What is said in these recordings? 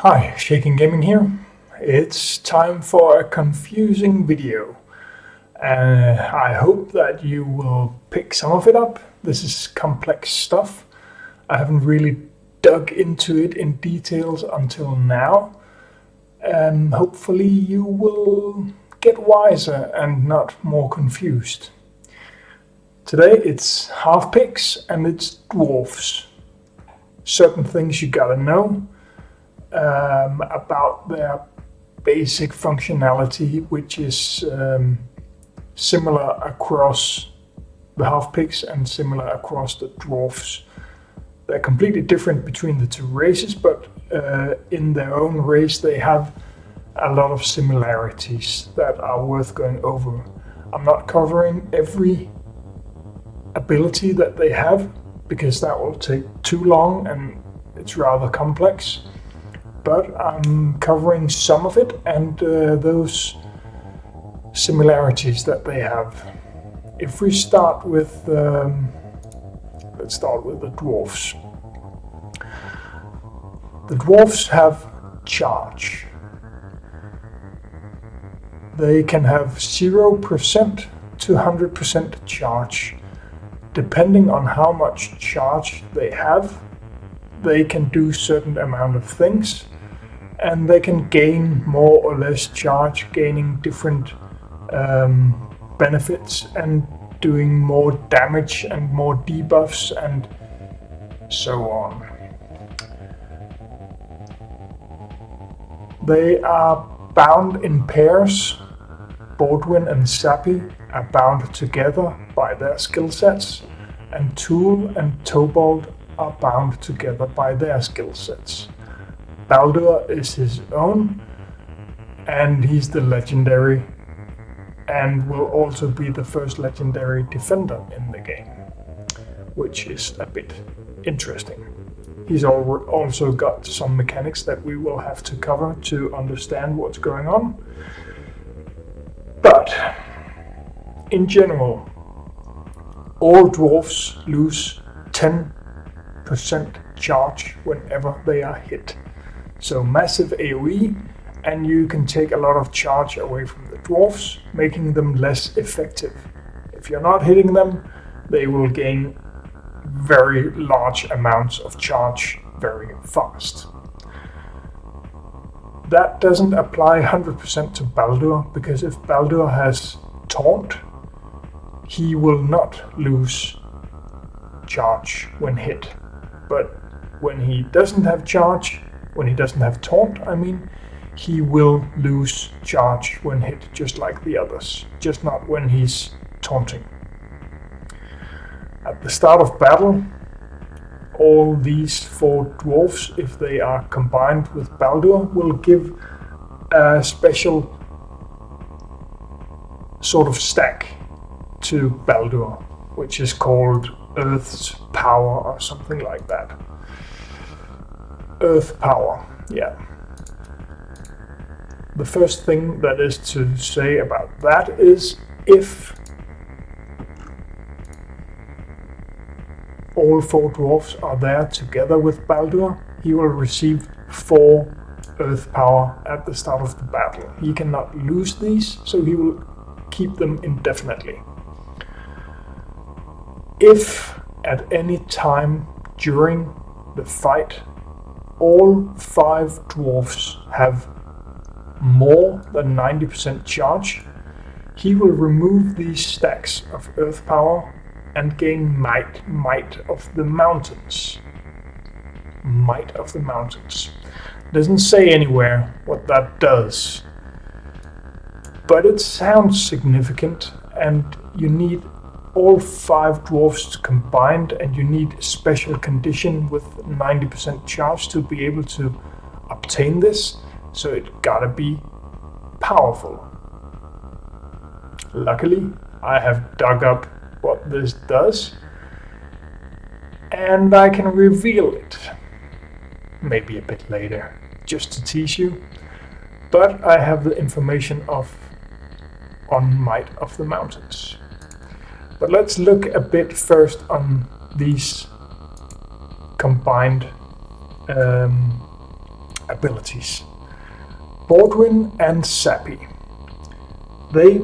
Hi, Shaken Gaming here. It's time for a confusing video. I hope that you will pick some of it up. This is complex stuff. I haven't really dug into it in details until now. Hopefully you will get wiser and not more confused. Today it's half-pigs and it's dwarves. Certain things you gotta know about their basic functionality, which is similar across the half-pigs and similar across the dwarves. They're completely different between the two races, but in their own race they have a lot of similarities that are worth going over. I'm not covering every ability that they have because that will take too long and it's rather complex. But I'm covering some of it and those similarities that they have. If we start with, let's start with the dwarves. The dwarves have charge. They can have 0% to 100% charge. Depending on how much charge they have, they can do certain amount of things. And they can gain more or less charge, gaining different benefits and doing more damage and more debuffs and so on. They are bound in pairs. Baldwin and Sappy are bound together by their skill sets, and Tool and Tobald are bound together by their skill sets. Baldur is his own, and he's the legendary, and will also be the first legendary defender in the game, which is a bit interesting. He's also got some mechanics that we will have to cover to understand what's going on. But in general, all dwarves lose 10% charge whenever they are hit. So massive AoE, and you can take a lot of charge away from the dwarves, making them less effective. If you're not hitting them, they will gain very large amounts of charge very fast. That doesn't apply 100% to Baldur, because if Baldur has taunt, he will not lose charge when hit. But when he doesn't have charge, when he doesn't have taunt, he will lose charge when hit, just like the others, just not when he's taunting. At the start of battle, all these 4 dwarves, if they are combined with Baldur, will give a special sort of stack to Baldur, which is called Earth's Power or something like that. Earth Power, yeah. The first thing that is to say about that is if all 4 dwarfs are there together with Baldur, he will receive 4 Earth Power at the start of the battle. He cannot lose these, so he will keep them indefinitely. If at any time during the fight all 5 dwarfs have more than 90% charge, he will remove these stacks of Earth Power and gain Might of the Mountains. Might of the Mountains. Doesn't say anywhere what that does, but it sounds significant, and you need all 5 dwarfs combined, and you need special condition with 90% charge to be able to obtain this, so it gotta be powerful. Luckily, I have dug up what this does, and I can reveal it. Maybe a bit later, just to tease you, but I have the information on Might of the Mountains. But let's look a bit first on these combined abilities. Baldwin and Sappy. They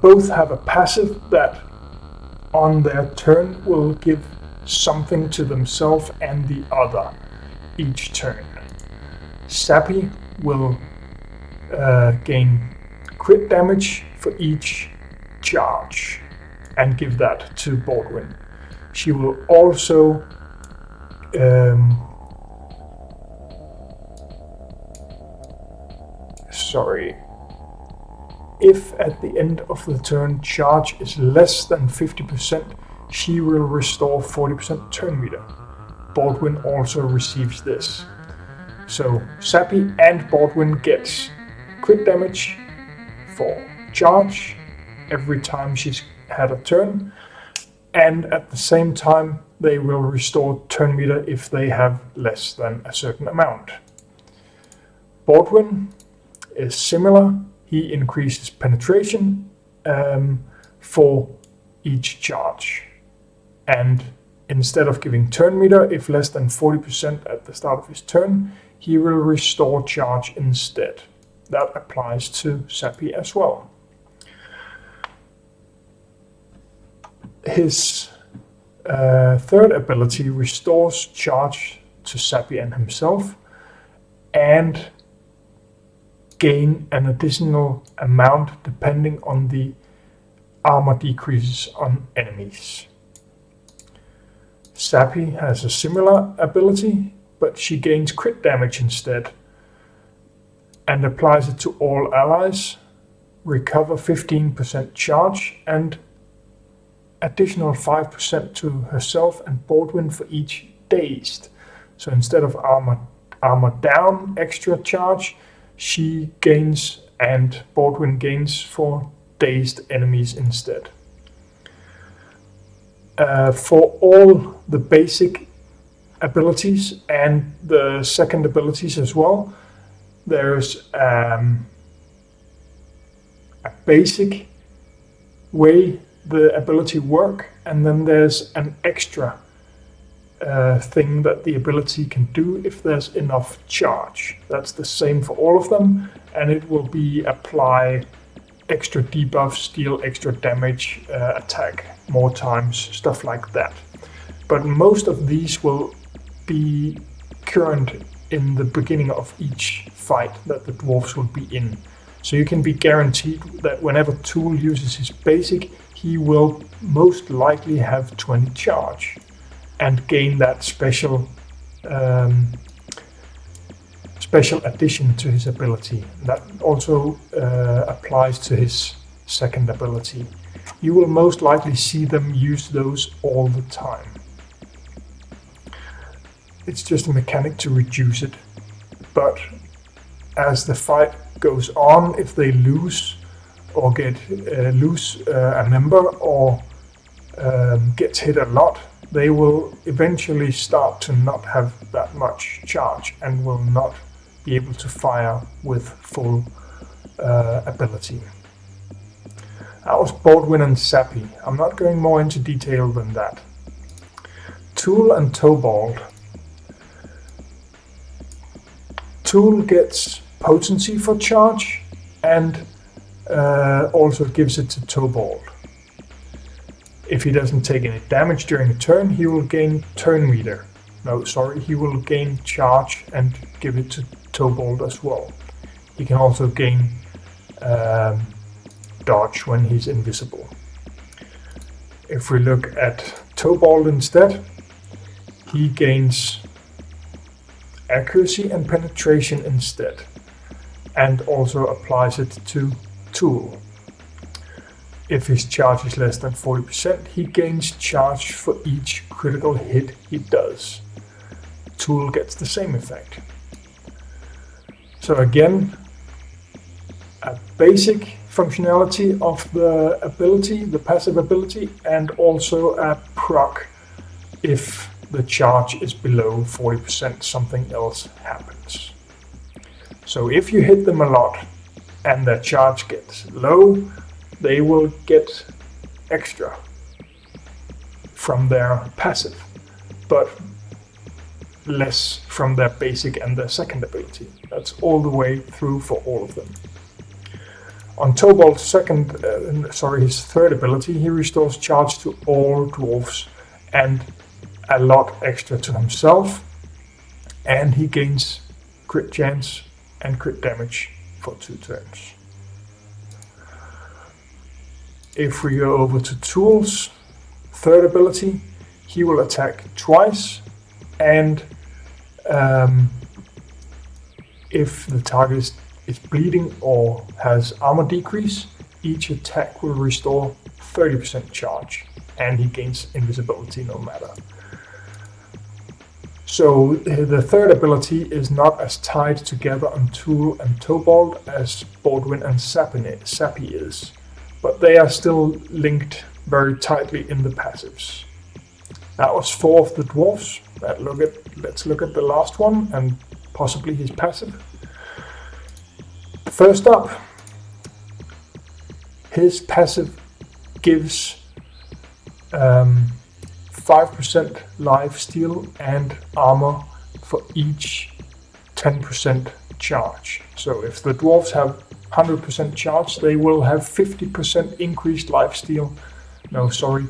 both have a passive that on their turn will give something to themselves and the other each turn. Sappy will gain crit damage for each charge and give that to Baldwin. She will also if at the end of the turn charge is less than 50%, she will restore 40% turn meter. Baldwin also receives this. So Sappy and Baldwin gets crit damage for charge every time she's had a turn, and at the same time they will restore turn meter if they have less than a certain amount. Baldwin is similar. He increases penetration for each charge, and instead of giving turn meter if less than 40% at the start of his turn, he will restore charge instead. That applies to Sappy as well. His third ability restores charge to Sappy and himself, and gain an additional amount depending on the armor decreases on enemies. Sappy has a similar ability, but she gains crit damage instead and applies it to all allies, recover 15% charge, and additional 5% to herself and Baldwin for each dazed. So instead of armor down extra charge, she gains and Baldwin gains for dazed enemies instead. For all the basic abilities and the second abilities as well, there's a basic way the ability work, and then there's an extra thing that the ability can do if there's enough charge. That's the same for all of them, and it will be apply extra debuffs, deal extra damage, attack more times, stuff like that. But most of these will be current in the beginning of each fight that the dwarves will be in. So you can be guaranteed that whenever Tool uses his basic, he will most likely have 20 charge and gain that special addition to his ability. That also applies to his second ability. You will most likely see them use those all the time. It's just a mechanic to reduce it, but as the fight goes on, if they lose or lose a member or gets hit a lot, they will eventually start to not have that much charge and will not be able to fire with full ability. That was Baldwin and Sappy. I'm not going more into detail than that. Tool and Tobald. Tool gets potency for charge and also gives it to Tobald. If he doesn't take any damage during a turn, he will gain turn meter. He will gain charge and give it to Tobald as well. He can also gain dodge when he's invisible. If we look at Tobald instead, he gains accuracy and penetration instead, and also applies it to Tool. If his charge is less than 40%, he gains charge for each critical hit he does. Tool gets the same effect. So again, a basic functionality of the ability, the passive ability, and also a proc if the charge is below 40%, something else happens. So if you hit them a lot and their charge gets low, they will get extra from their passive. But less from their basic and their second ability. That's all the way through for all of them. On Tobold's his third ability, he restores charge to all dwarves and a lot extra to himself, and he gains crit chance and crit damage for 2 turns. If we go over to Tool's third ability, he will attack twice, and if the target is bleeding or has armor decrease, each attack will restore 30% charge, and he gains invisibility no matter. So the third ability is not as tied together on Tool and Tobold as Baldwin and Sappy is, but they are still linked very tightly in the passives. That was 4 of the dwarves. Let's look at the last one and possibly his passive. First up, his passive gives 5% lifesteal and armor for each 10% charge. So if the dwarves have 100% charge, they will have 50% increased lifesteal. 50%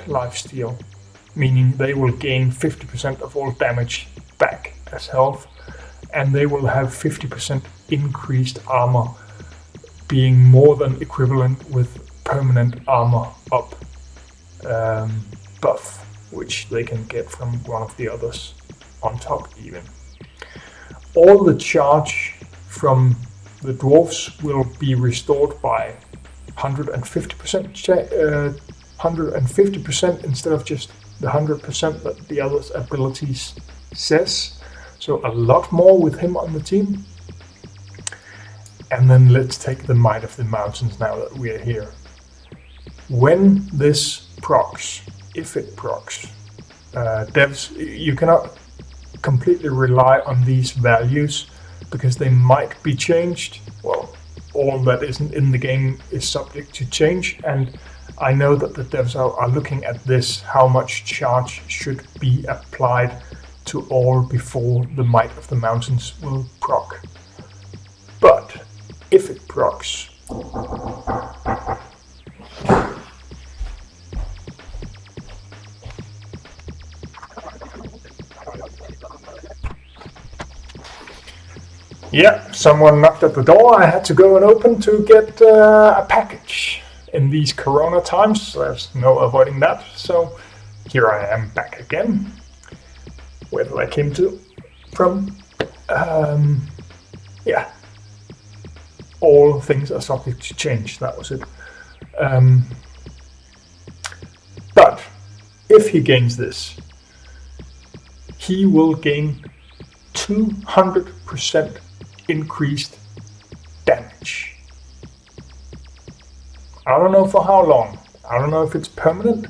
lifesteal, meaning they will gain 50% of all damage back as health, and they will have 50% increased armor, being more than equivalent with permanent armor up buff, which they can get from one of the others on top even. All the charge from the dwarves will be restored by 150% instead of just the 100% that the other's abilities says. So a lot more with him on the team. And then let's take the Might of the Mountains now that we are here. When this procs, if it procs, devs, you cannot completely rely on these values because they might be changed. Well, all that isn't in the game is subject to change, and I know that the devs are looking at this, how much charge should be applied to all before the Might of the Mountains will proc. But if it procs, yeah, someone knocked at the door. I had to go and open to get a package. In these corona times, there's no avoiding that. So here I am back again. Where did I came from? Yeah. All things are subject to change. That was it. But if he gains this, he will gain 200% increased damage. I don't know for how long. I don't know if it's permanent,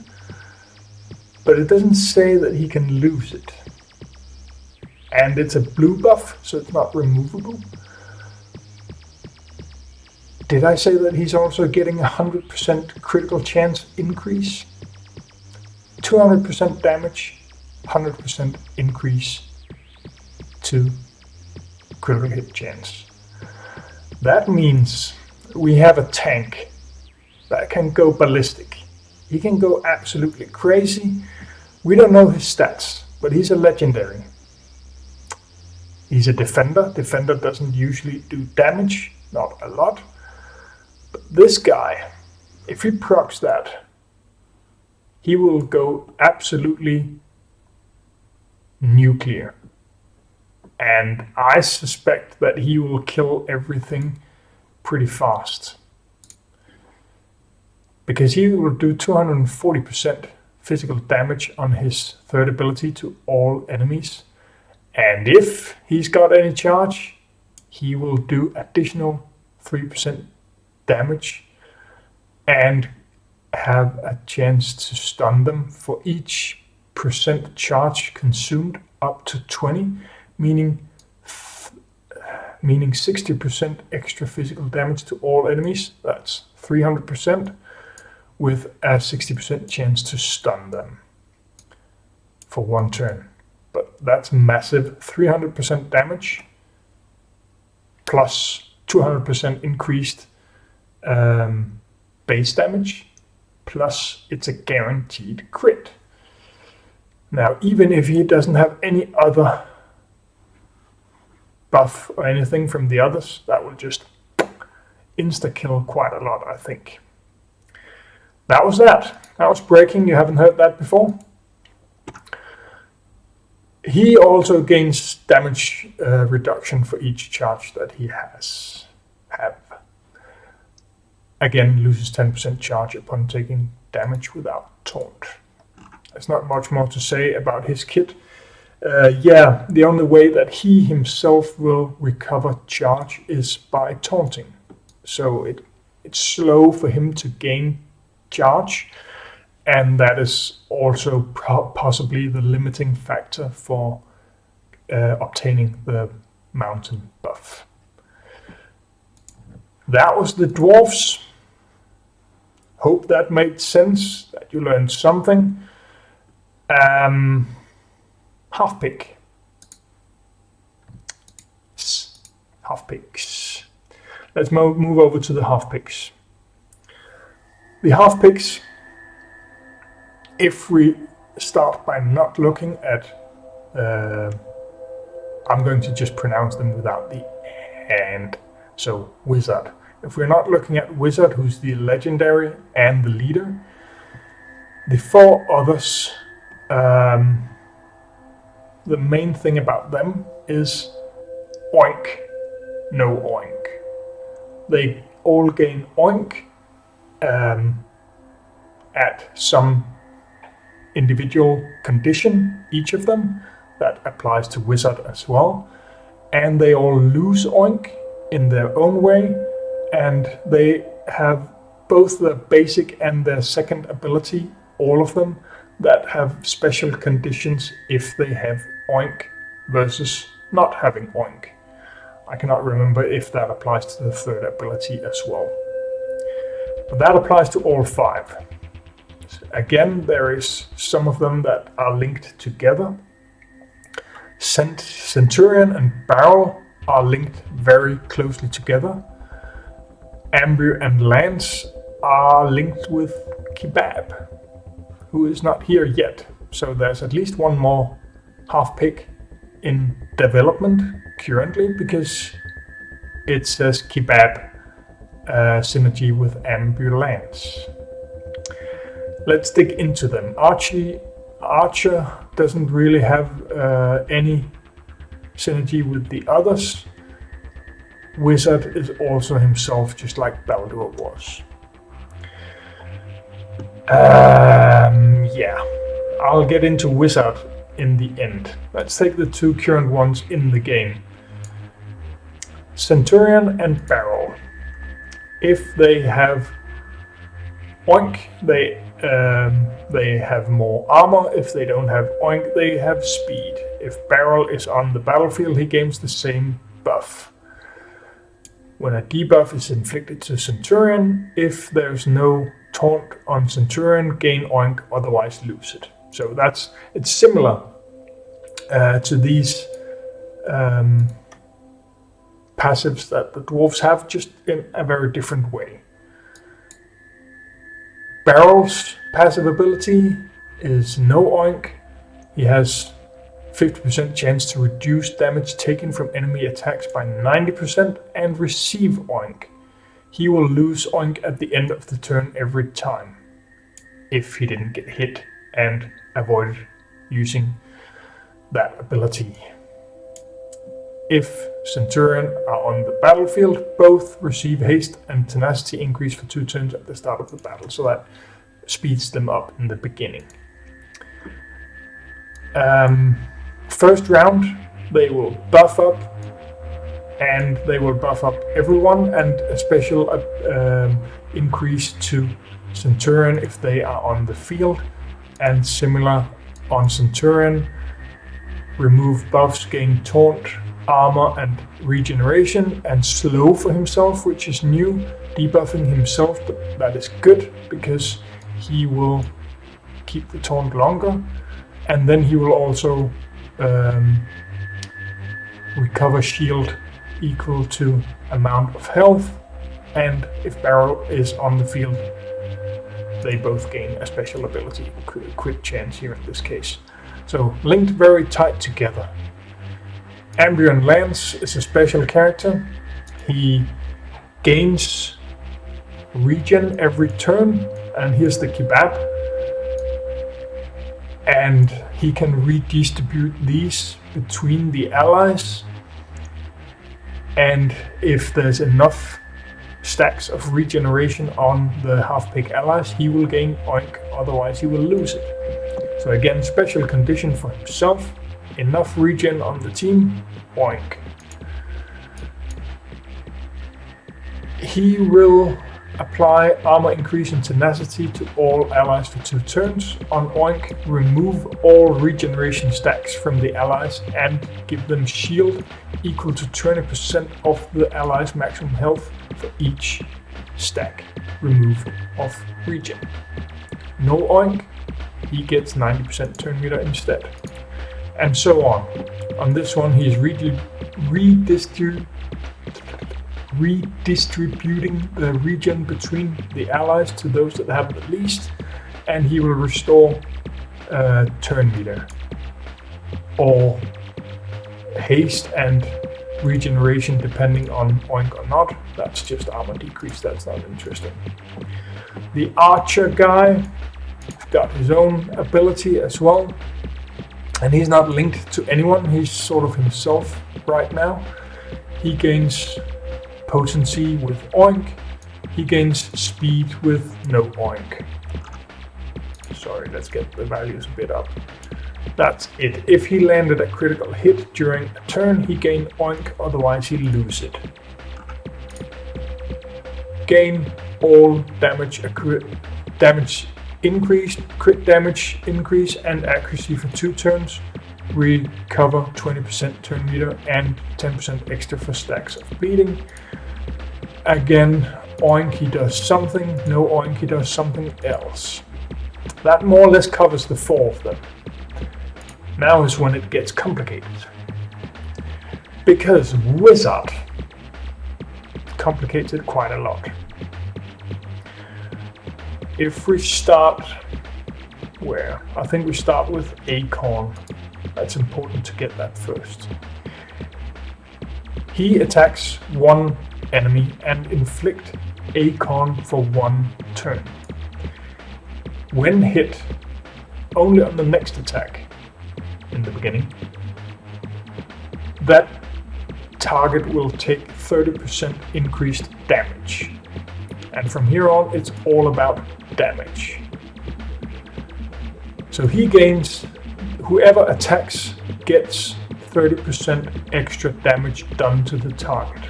but it doesn't say that he can lose it. And it's a blue buff, so it's not removable. Did I say that he's also getting 100% critical chance increase? 200% damage, 100% increase to critical hit chance. That means we have a tank that can go ballistic. He can go absolutely crazy. We don't know his stats, but he's a legendary. He's a defender. Defender doesn't usually do damage, not a lot. But this guy, if he procs that, he will go absolutely nuclear. And I suspect that he will kill everything pretty fast. Because he will do 240% physical damage on his third ability to all enemies. And if he's got any charge, he will do additional 3% damage and have a chance to stun them for each percent charge consumed up to 20, meaning 60% extra physical damage to all enemies. That's 300%. With a 60% chance to stun them for 1 turn. but that's massive. 300% damage plus 200% increased base damage, plus it's a guaranteed crit. Now, even if he doesn't have any other buff or anything from the others, that will just insta-kill quite a lot, I think. That was that. That was breaking. You haven't heard that before. He also gains damage reduction for each charge that he have. Again, loses 10% charge upon taking damage without taunt. There's not much more to say about his kit. Yeah, the only way that he himself will recover charge is by taunting. So it's slow for him to gain charge, and that is also possibly the limiting factor for obtaining the mountain buff. That was the dwarves. Hope that made sense, that you learned something. Halfpig. Halfpigs. Let's move over to the halfpigs. The halfpigs, if we start by not looking at, I'm going to just pronounce them without the and, so wizard. If we're not looking at wizard, who's the legendary and the leader, the four others, the main thing about them is oink, no oink. They all gain oink at some individual condition, each of them. That applies to wizard as well. And they all lose oink in their own way, and they have both the basic and their second ability, all of them, that have special conditions if they have oink versus not having oink. I cannot remember if that applies to the third ability as well. But that applies to all five. Again, there is some of them that are linked together. Centurion and Barrel are linked very closely together. Imgur and Lance are linked with Kebab, who is not here yet. So there's at least one more half-pig in development currently, because it says Kebab synergy with Imgur Lance. Let's dig into them. Archer doesn't really have any synergy with the others. Wizard is also himself, just like Baldur was. Yeah, I'll get into Wizard in the end. Let's take the two current ones in the game. Centurion and Barrel. If they have oink, they have more armor. If they don't have oink, they have speed. If Barrel is on the battlefield, he gains the same buff. When a debuff is inflicted to Centurion, if there's no taunt on Centurion, gain oink, otherwise lose it. So it's similar to these passives that the dwarves have, just in a very different way. Barrel's passive ability is no oink. He has 50% chance to reduce damage taken from enemy attacks by 90% and receive oink. He will lose oink at the end of the turn every time, if he didn't get hit and avoided using that ability. If Centurion are on the battlefield, both receive haste and tenacity increase for 2 turns at the start of the battle, so that speeds them up in the beginning. First round, they will buff up, and they will buff up everyone, and a special increase to Centurion if they are on the field, and similar on Centurion. Remove buffs, gain taunt, armor and regeneration, and slow for himself, which is new, debuffing himself, but that is good because he will keep the taunt longer, and then he will also recover shield equal to amount of health, and if barrel is on the field, they both gain a special ability, quick chance here in this case. So linked very tight together. Imgur Lance is a special character. He gains regen every turn, and here's the kebab. And he can redistribute these between the allies. And if there's enough stacks of regeneration on the half-pig allies, he will gain Oink, otherwise he will lose it. So again, special condition for himself, enough regen on the team, Oink. He will apply armor increase and tenacity to all allies for 2 turns. On Oink, remove all regeneration stacks from the allies and give them shield equal to 20% of the allies' maximum health for each stack removed of regen. No Oink, he gets 90% turn meter instead. And so on. On this one, he is redistributing the regen between the allies to those that have the least, and he will restore turn meter or haste and regeneration depending on Oink or not. That's just armor decrease, that's not interesting. The archer guy got his own ability as well, and he's not linked to anyone, he's sort of himself right now. He gains potency with Oink, he gains speed with no Oink. Sorry, let's get the values a bit up. That's it. If he landed a critical hit during a turn, he gained Oink, otherwise he lose it. Gain all damage increase, crit damage increase and accuracy for 2 turns. Recover 20% turn meter and 10% extra for stacks of bleeding. Again, Oink he does something, no Oink he does something else. That more or less covers the 4 of them. Now is when it gets complicated. Because Wizard complicates it quite a lot. If we start where? I think we start with Acorn. That's important to get that first. He attacks 1 enemy and inflict Acorn for 1 turn. When hit, only on the next attack in the beginning, that target will take 30% increased damage. And from here on, it's all about damage. So he gains, whoever attacks gets 30% extra damage done to the target.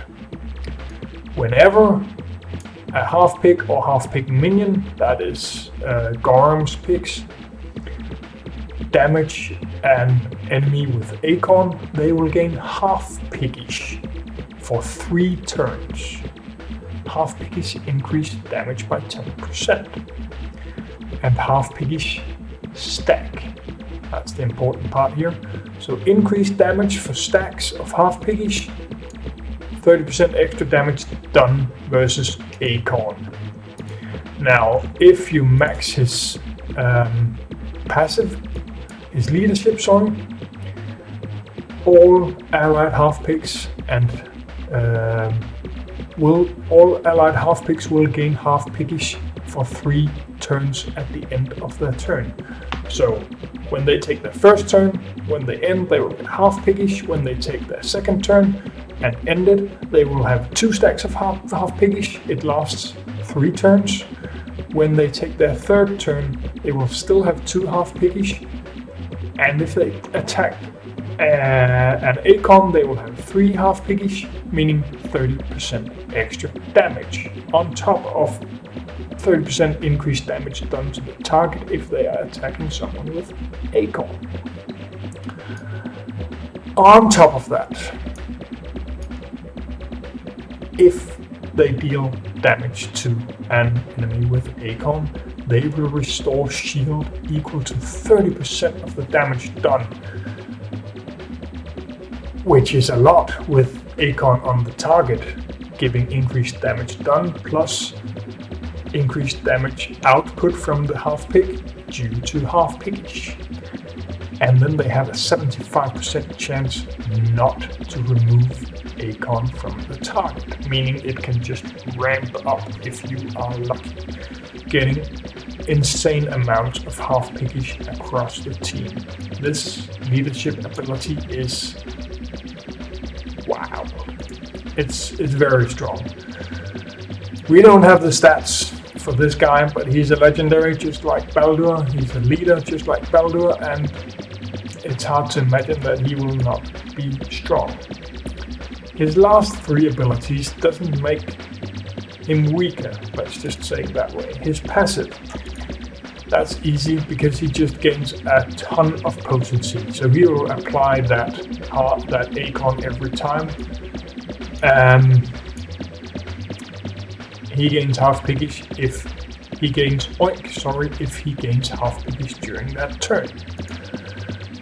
Whenever a half-pig or half-pig minion, that is Gorm's pigs, damage an enemy with Acorn, they will gain half-piggish for 3 turns. Half-piggish increase damage by 10%. And half-piggish stack. That's the important part here. So increased damage for stacks of half-piggish, 30% extra damage done versus Acorn. Now, if you max his passive, his leadership, all allied half-pigs and all allied half-pigs will gain half-piggish for 3 turns at the end of their turn. So when they take their first turn, when they end, they will get half-piggish. When they take their second turn and end it, they will have 2 stacks of half-piggish. It lasts 3 turns. When they take their third turn, they will still have 2 half-piggish. And if they attack an Acorn, they will have 3 half-piggish, meaning 30% extra damage on top of 30% increased damage done to the target if they are attacking someone with Acorn. On top of that, if they deal damage to an enemy with Acorn, they will restore shield equal to 30% of the damage done. which is a lot with Acorn on the target, giving increased damage done plus increased damage output from the half-pig due to halfpiggish. And then they have a 75% chance not to remove Acorn from the target, meaning it can just ramp up if you are lucky, getting insane amounts of halfpiggish across the team. This leadership ability is wow. It's very strong. We don't have the stats for this guy, but he's a legendary just like Baldur. He's a leader just like Baldur, and it's hard to imagine that he will not be strong. His last 3 abilities doesn't make him weaker, let's just say it that way. His passive, that's easy because he just gains a ton of potency. So he will apply that Acorn every time. He gains halfpiggish if he gains Oink, if he gains halfpiggish during that turn.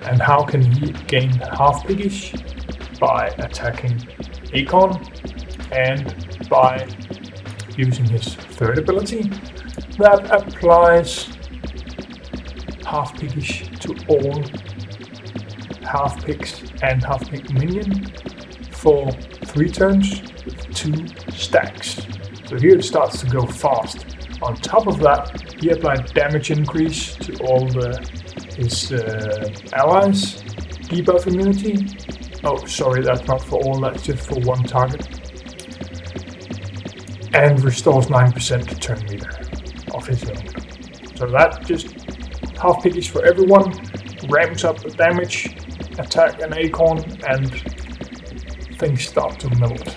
And how can he gain halfpiggish? By attacking Acorn and by using his 3rd ability that applies halfpiggish to all halfpigs and halfpig minion for 3 turns with 2 stacks. So here it starts to go fast. On top of that, he applied damage increase to all his allies, debuff immunity. Oh, sorry, that's not for all, that's just for 1 target. And restores 9% turn meter of his own. So that just halfpiggish for everyone, ramps up the damage, attack an Acorn, and things start to melt.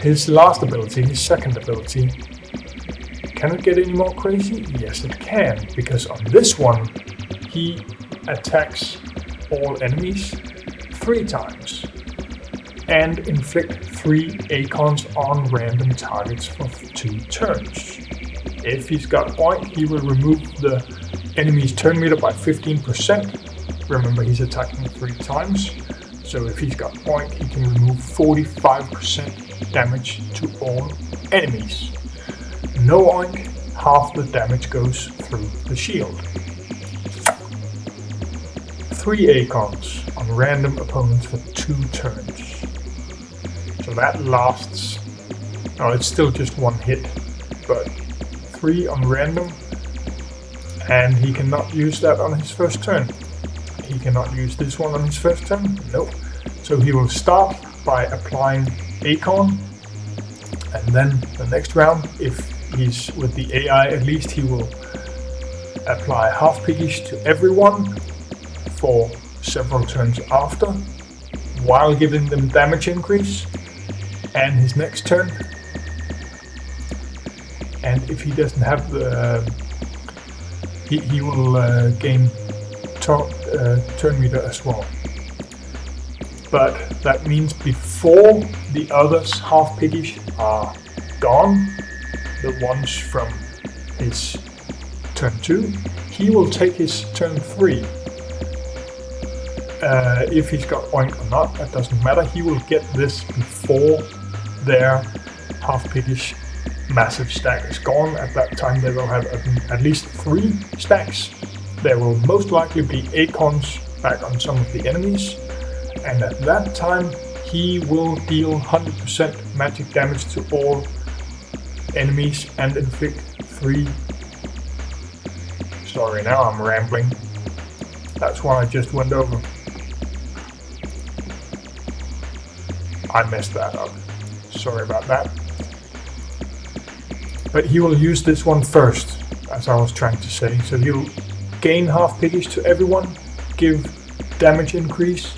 His last ability, his 2nd ability, can it get any more crazy? Yes, it can, because on this one, he attacks all enemies 3 times and inflict 3 Acorns on random targets for 2 turns. If he's got Oink, he will remove the enemy's turn meter by 15%. Remember, he's attacking 3 times. So if he's got Oink, he can remove 45% damage to all enemies. No Oink, half the damage goes through the shield. 3 Acorns on random opponents for 2 turns. So that lasts, it's still just 1 hit, but 3 on random, and he cannot use that on his first turn. He cannot use this one on his first turn, nope. So he will start by applying Acorn, and then the next round, if he's with the AI at least, he will apply halfpiggish to everyone for several turns after, while giving them damage increase, and his next turn. And if he doesn't have the, he will gain turn meter as well. But that means before the others halfpiggish are gone, the ones from his turn 2, he will take his turn 3. If he's got Oink or not, that doesn't matter. He will get this before their halfpiggish massive stack is gone. At that time they will have at least 3 stacks. There will most likely be Acorns back on some of the enemies, and at that time he will deal 100% magic damage to all enemies and inflict 3. Sorry, now I'm rambling. That's what I just went over. I messed that up. Sorry about that. But he will use this one first, as I was trying to say. So he'll gain halfpiggish to everyone, give damage increase,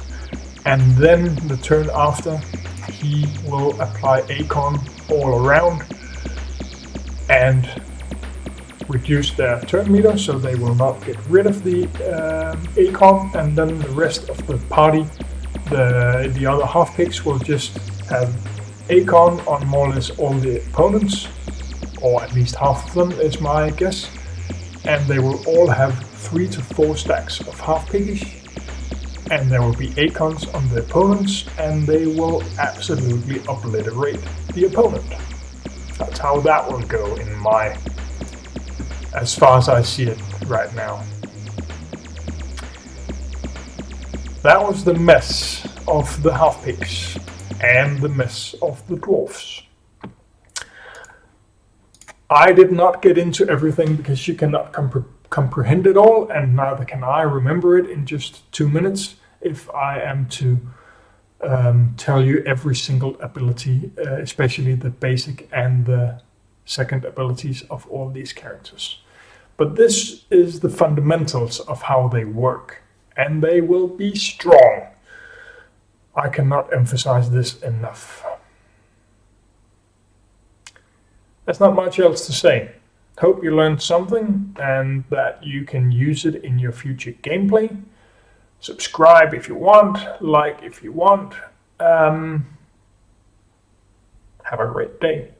and then the turn after he will apply Acorn all around and reduce their turn meter so they will not get rid of the Acorn, and then the rest of the party, the other halfpigs, will just have Acorn on more or less all the opponents, or at least half of them is my guess, and they will all have 3 to 4 stacks of halfpiggish, and there will be Acorns on the opponents, and they will absolutely obliterate the opponent. That's how that will go as far as I see it right now. That was the mess of the half-pigs and the mess of the dwarves. I did not get into everything because you cannot comprehend it all, and neither can I remember it in just 2 minutes if I am to tell you every single ability, especially the basic and the second abilities of all these characters. But this is the fundamentals of how they work, and they will be strong. I cannot emphasize this enough. There's not much else to say. Hope you learned something and that you can use it in your future gameplay. Subscribe if you want, like if you want. Have a great day.